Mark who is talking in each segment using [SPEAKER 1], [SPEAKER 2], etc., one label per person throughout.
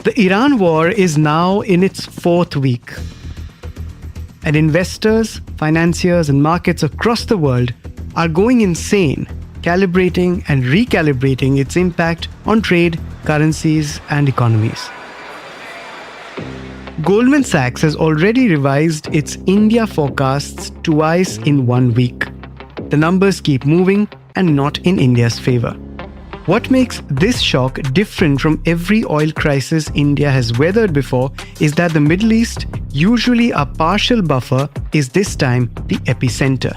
[SPEAKER 1] The Iran war is now in its fourth week. And investors, financiers, and markets across the world are going insane, calibrating and recalibrating its impact on trade, currencies, and economies. Goldman Sachs has already revised its India forecasts twice in 1 week. The numbers keep moving and not in India's favor. What makes this shock different from every oil crisis India has weathered before is that the Middle East, usually a partial buffer, is this time the epicenter.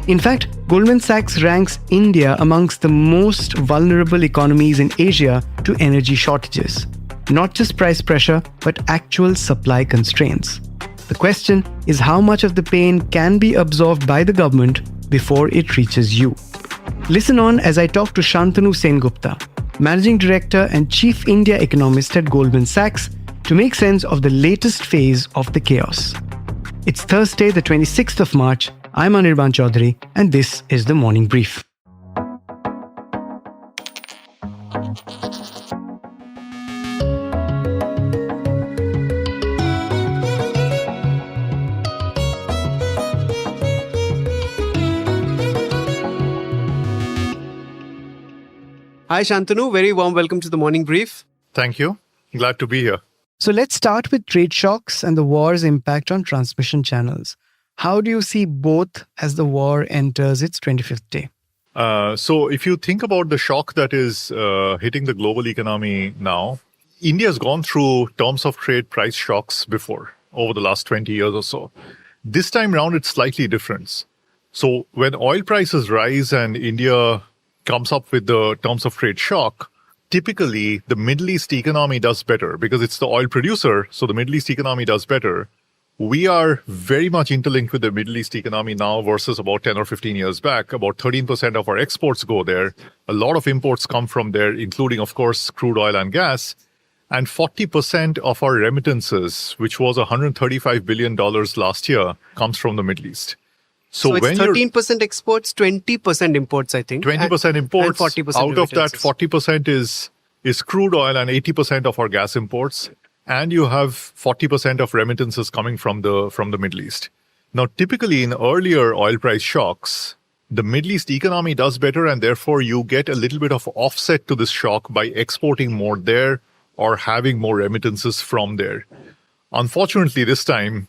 [SPEAKER 1] In fact, Goldman Sachs ranks India amongst the most vulnerable economies in Asia to energy shortages. Not just price pressure, but actual supply constraints. The question is how much of the pain can be absorbed by the government before it reaches you. Listen on as I talk to Santanu Sengupta, Managing Director and Chief India Economist at Goldman Sachs, to make sense of the latest phase of the chaos. It's Thursday, the 26th of March. I'm Anirban Chowdhury, and this is the Morning Brief. Hi Shantanu, very warm welcome to the Morning Brief.
[SPEAKER 2] Thank you. Glad to be here.
[SPEAKER 1] So let's start with trade shocks and the war's impact on transmission channels. How do you see both as the war enters its 25th day?
[SPEAKER 2] So if you think about the shock that is hitting the global economy now, India has gone through terms of trade price shocks before, over the last 20 years or so. This time around, it's slightly different. So when oil prices rise and India comes up with the terms of trade shock, typically the Middle East economy does better because it's the oil producer, so the Middle East economy does better. We are very much interlinked with the Middle East economy now versus about 10 or 15 years back. About 13% of our exports go there. A lot of imports come from there, including, of course, crude oil and gas. And 40% of our remittances, which was $135 billion last year, comes from the Middle East.
[SPEAKER 1] So it's 13% exports, 20% imports, I think.
[SPEAKER 2] 20% imports.
[SPEAKER 1] And 40%
[SPEAKER 2] out of that, 40% is crude oil and 80% of our gas imports. And you have 40% of remittances coming from the Middle East. Now, typically in earlier oil price shocks, the Middle East economy does better, and therefore you get a little bit of offset to this shock by exporting more there or having more remittances from there. Unfortunately, this time,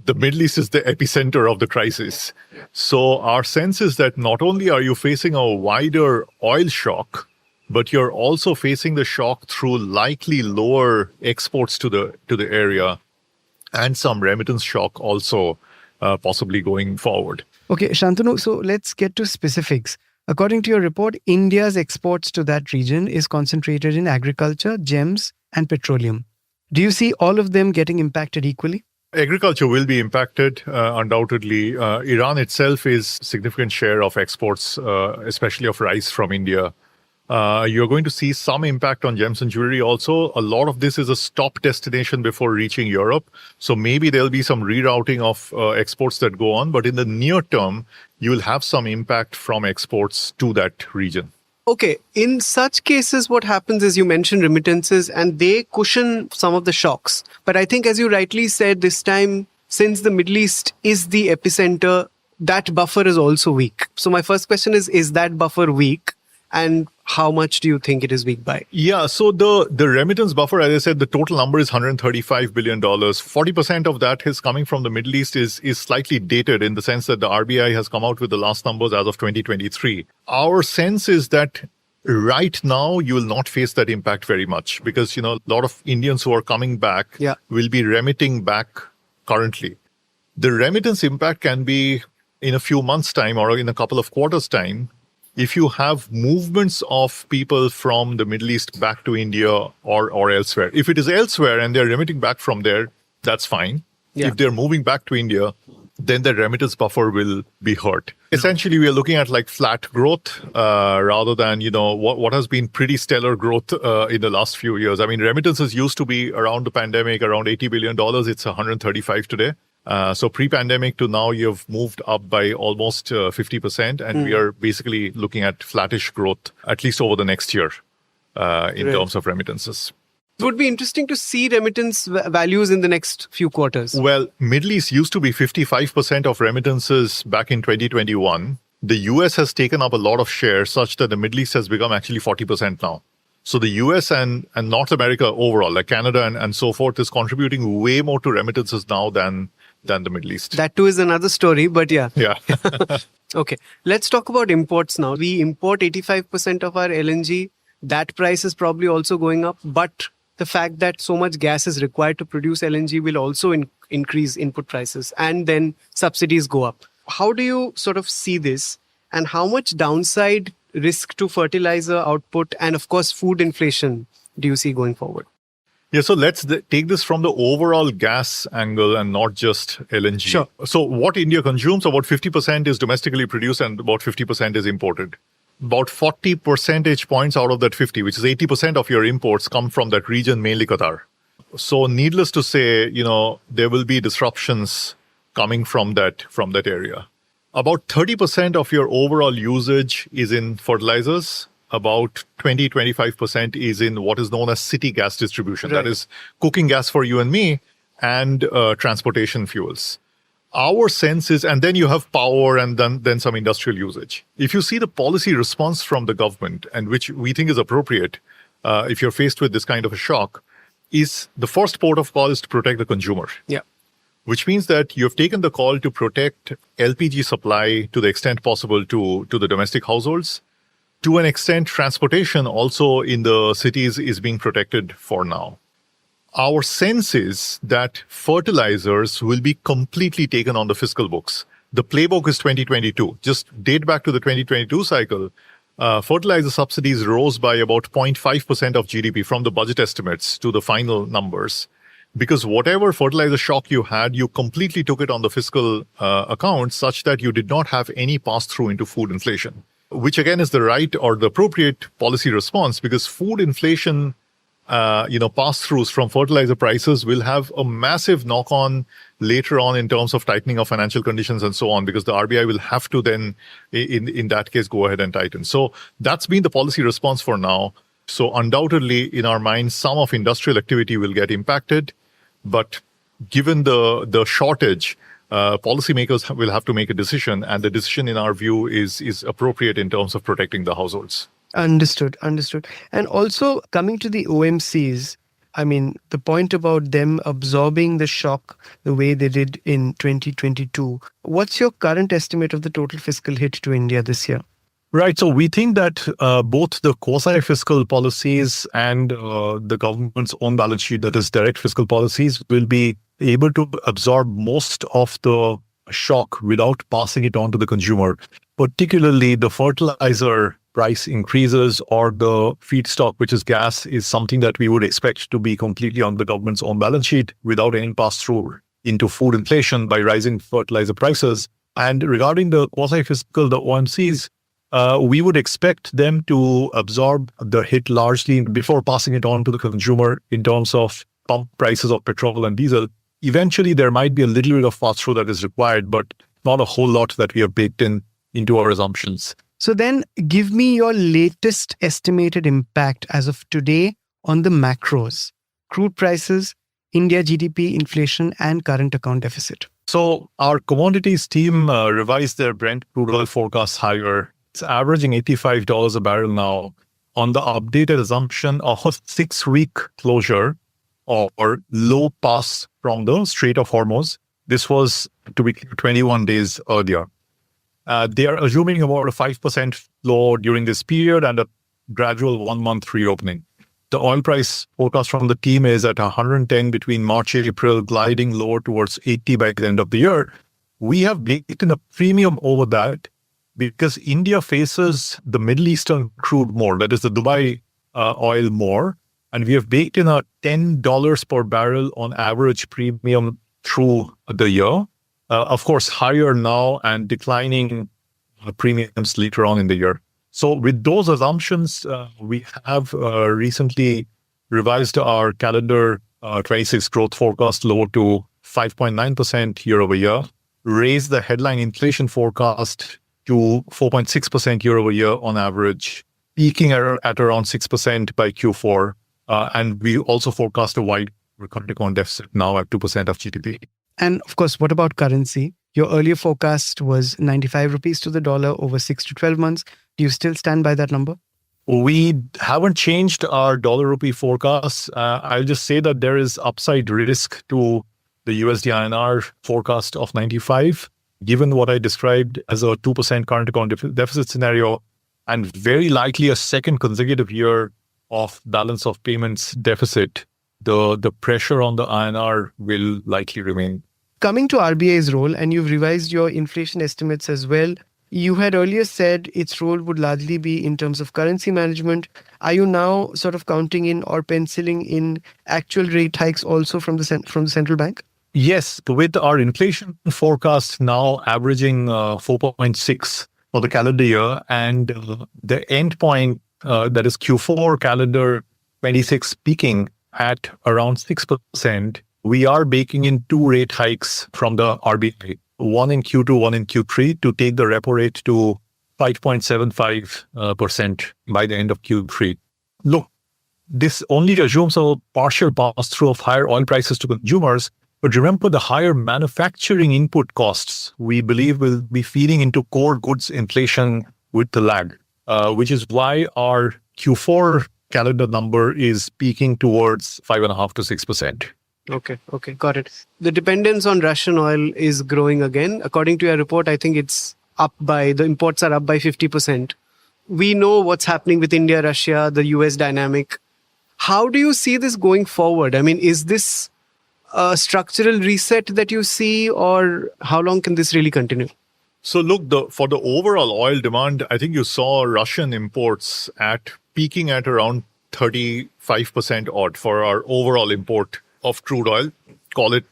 [SPEAKER 2] the Middle East is the epicenter of the crisis. So our sense is that not only are you facing a wider oil shock, but you're also facing the shock through likely lower exports to the area and some remittance shock also possibly going forward.
[SPEAKER 1] Okay, Shantanu, so let's get to specifics. According to your report, India's exports to that region is concentrated in agriculture, gems, and petroleum. Do you see all of them getting impacted equally?
[SPEAKER 2] Agriculture will be impacted, undoubtedly. Iran itself is a significant share of exports, especially of rice from India. You're going to see some impact on gems and jewelry also. A lot of this is a stop destination before reaching Europe. So maybe there'll be some rerouting of exports that go on. But in the near term, you will have some impact from exports to that region.
[SPEAKER 3] Okay, in such cases, what happens is you mentioned remittances and they cushion some of the shocks. But I think, as you rightly said, this time, since the Middle East is the epicenter, that buffer is also weak. So my first question is that buffer weak? And how much do you think it is weak by?
[SPEAKER 2] Yeah, so the remittance buffer, as I said, the total number is $135 billion. 40% of that is coming from the Middle East is slightly dated in the sense that the RBI has come out with the last numbers as of 2023. Our sense is that right now you will not face that impact very much because, a lot of Indians who are coming back will be remitting back currently. The remittance impact can be in a few months' time or in a couple of quarters' time. If you have movements of people from the Middle East back to India or elsewhere, if it is elsewhere and they're remitting back from there, that's fine. Yeah. If they're moving back to India, then the remittance buffer will be hurt. Essentially, we are looking at like flat growth rather than, what has been pretty stellar growth in the last few years. I mean, remittances used to be around the pandemic, around $80 billion. It's 135 today. So pre-pandemic to now, you've moved up by almost 50%, and we are basically looking at flattish growth, at least over the next year, in terms of remittances.
[SPEAKER 3] It would be interesting to see remittance values in the next few quarters.
[SPEAKER 2] Well, Middle East used to be 55% of remittances back in 2021. The US has taken up a lot of share such that the Middle East has become actually 40% now. So the US and North America overall, like Canada and so forth, is contributing way more to remittances now than the Middle East.
[SPEAKER 3] That too is another story, but yeah.
[SPEAKER 2] Yeah.
[SPEAKER 3] Okay, let's talk about imports now. We import 85% of our LNG. That price is probably also going up, but the fact that so much gas is required to produce LNG will also increase input prices, and then subsidies go up. How do you sort of see this, and how much downside risk to fertilizer output and, of course, food inflation do you see going forward?
[SPEAKER 2] Yeah, so let's take this from the overall gas angle and not just LNG.
[SPEAKER 3] Sure.
[SPEAKER 2] So what India consumes, about 50% is domestically produced and about 50% is imported. About 40 percentage points out of that 50, which is 80% of your imports, come from that region, mainly Qatar. So needless to say, there will be disruptions coming from that area. About 30% of your overall usage is in fertilizers. About 20-25% is in what is known as city gas distribution.
[SPEAKER 3] Right.
[SPEAKER 2] That is cooking gas for you and me, and transportation fuels. Our sense is, and then you have power and then some industrial usage. If you see the policy response from the government, and which we think is appropriate, if you're faced with this kind of a shock, is the first port of call is to protect the consumer.
[SPEAKER 3] Yeah.
[SPEAKER 2] Which means that you've taken the call to protect LPG supply to the extent possible to the domestic households. To an extent, transportation also in the cities is being protected for now. Our sense is that fertilizers will be completely taken on the fiscal books. The playbook is 2022. Just date back to the 2022 cycle. Fertilizer subsidies rose by about 0.5% of GDP from the budget estimates to the final numbers. Because whatever fertilizer shock you had, you completely took it on the fiscal account such that you did not have any pass-through into food inflation, which again is the right or the appropriate policy response, because food inflation pass-throughs from fertilizer prices will have a massive knock-on later on in terms of tightening of financial conditions and so on, because the RBI will have to then, in that case, go ahead and tighten. So that's been the policy response for now. So undoubtedly, in our minds, some of industrial activity will get impacted. But given the shortage, policymakers will have to make a decision. And the decision, in our view, is appropriate in terms of protecting the households.
[SPEAKER 1] Understood. And also coming to the OMCs, I mean, the point about them absorbing the shock the way they did in 2022, what's your current estimate of the total fiscal hit to India this year?
[SPEAKER 4] Right. So we think that both the quasi-fiscal policies and the government's own balance sheet, that is direct fiscal policies, will be able to absorb most of the shock without passing it on to the consumer, particularly the fertilizer price increases or the feedstock, which is gas, is something that we would expect to be completely on the government's own balance sheet without any pass-through into food inflation by rising fertilizer prices. And regarding the quasi-fiscal, the OMCs, we would expect them to absorb the hit largely before passing it on to the consumer in terms of pump prices of petrol and diesel. Eventually, there might be a little bit of pass-through that is required, but not a whole lot that we have baked into our assumptions.
[SPEAKER 1] So then give me your latest estimated impact as of today on the macros: crude prices, India GDP, inflation, and current account deficit.
[SPEAKER 4] So our commodities team revised their Brent crude oil forecast higher. It's averaging $85 a barrel now on the updated assumption of a 6-week closure or low pass from the Strait of Hormuz. This was, to be clear, 21 days earlier. They are assuming about a 5% flow during this period and a gradual 1-month reopening. The oil price forecast from the team is at 110 between March and April, gliding lower towards 80 by the end of the year. We have baked in a premium over that because India faces the Middle Eastern crude more, that is the Dubai oil more. And we have baked in a $10 per barrel on average premium through the year. Of course, higher now and declining premiums later on in the year. So with those assumptions, we have recently revised our calendar 26 growth forecast lower to 5.9% year over year, raised the headline inflation forecast to 4.6% year over year on average, peaking at around 6% by Q4. And we also forecast a wide current account deficit now at 2% of GDP.
[SPEAKER 1] And of course, what about currency? Your earlier forecast was 95 rupees to the dollar over 6 to 12 months. Do you still stand by that number?
[SPEAKER 4] We haven't changed our dollar rupee forecast. I'll just say that there is upside risk to the USD INR forecast of 95, given what I described as a 2% current account deficit scenario, and very likely a second consecutive year of balance of payments deficit. The pressure on the INR will likely remain.
[SPEAKER 1] Coming to RBI's role, and you've revised your inflation estimates as well. You had earlier said its role would largely be in terms of currency management. Are you now sort of counting in or penciling in actual rate hikes also from the central bank?
[SPEAKER 4] Yes, with our inflation forecast now averaging 4.6 for the calendar year, and the end point, that is Q4 calendar 26 peaking at around 6%, we are baking in 2 rate hikes from the RBI. One in Q2, one in Q3, to take the repo rate to 5.75% by the end of Q3. Look, this only assumes a partial pass-through of higher oil prices to consumers, but remember the higher manufacturing input costs we believe will be feeding into core goods inflation with the lag, which is why our Q4 calendar number is peaking towards 5.5 to 6%.
[SPEAKER 3] Okay, got it. The dependence on Russian oil is growing again. According to your report, I think the imports are up by 50%. We know what's happening with India, Russia, the US dynamic. How do you see this going forward? I mean, is this a structural reset that you see, or how long can this really continue?
[SPEAKER 2] So look, for the overall oil demand, I think you saw Russian imports peaking at around 35% odd for our overall import of crude oil, call it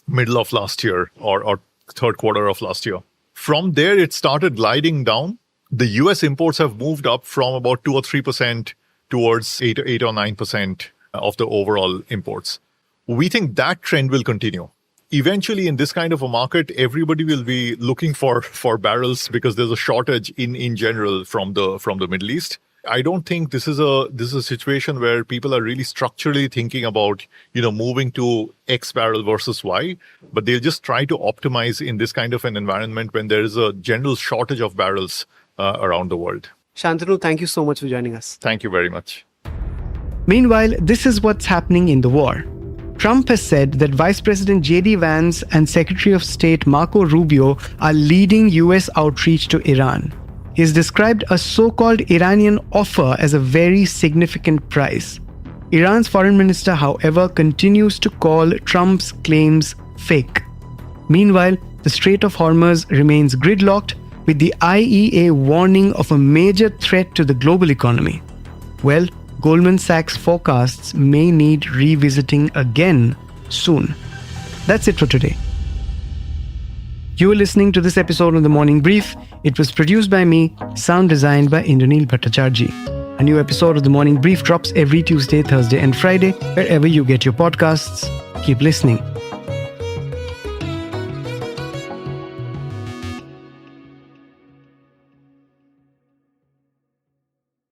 [SPEAKER 2] middle of last year or third quarter of last year. From there, it started gliding down. The US imports have moved up from about 2 or 3% towards 8 or 9% of the overall imports. We think that trend will continue. Eventually, in this kind of a market, everybody will be looking for barrels because there's a shortage in general from the Middle East. I don't think this is a situation where people are really structurally thinking about, moving to X barrel versus Y, but they'll just try to optimize in this kind of an environment when there is a general shortage of barrels around the world.
[SPEAKER 3] Santanu, thank you so much for joining us.
[SPEAKER 2] Thank you very much.
[SPEAKER 1] Meanwhile, this is what's happening in the war. Trump has said that Vice President J.D. Vance and Secretary of State Marco Rubio are leading US outreach to Iran. He's described a so-called Iranian offer as a very significant price. Iran's foreign minister, however, continues to call Trump's claims fake. Meanwhile, the Strait of Hormuz remains gridlocked, with the IEA warning of a major threat to the global economy. Well, Goldman Sachs forecasts may need revisiting again soon. That's it for today. You were listening to this episode of The Morning Brief. It was produced by me, sound designed by Indranil Bhattacharjee. A new episode of The Morning Brief drops every Tuesday, Thursday, and Friday, wherever you get your podcasts. Keep listening.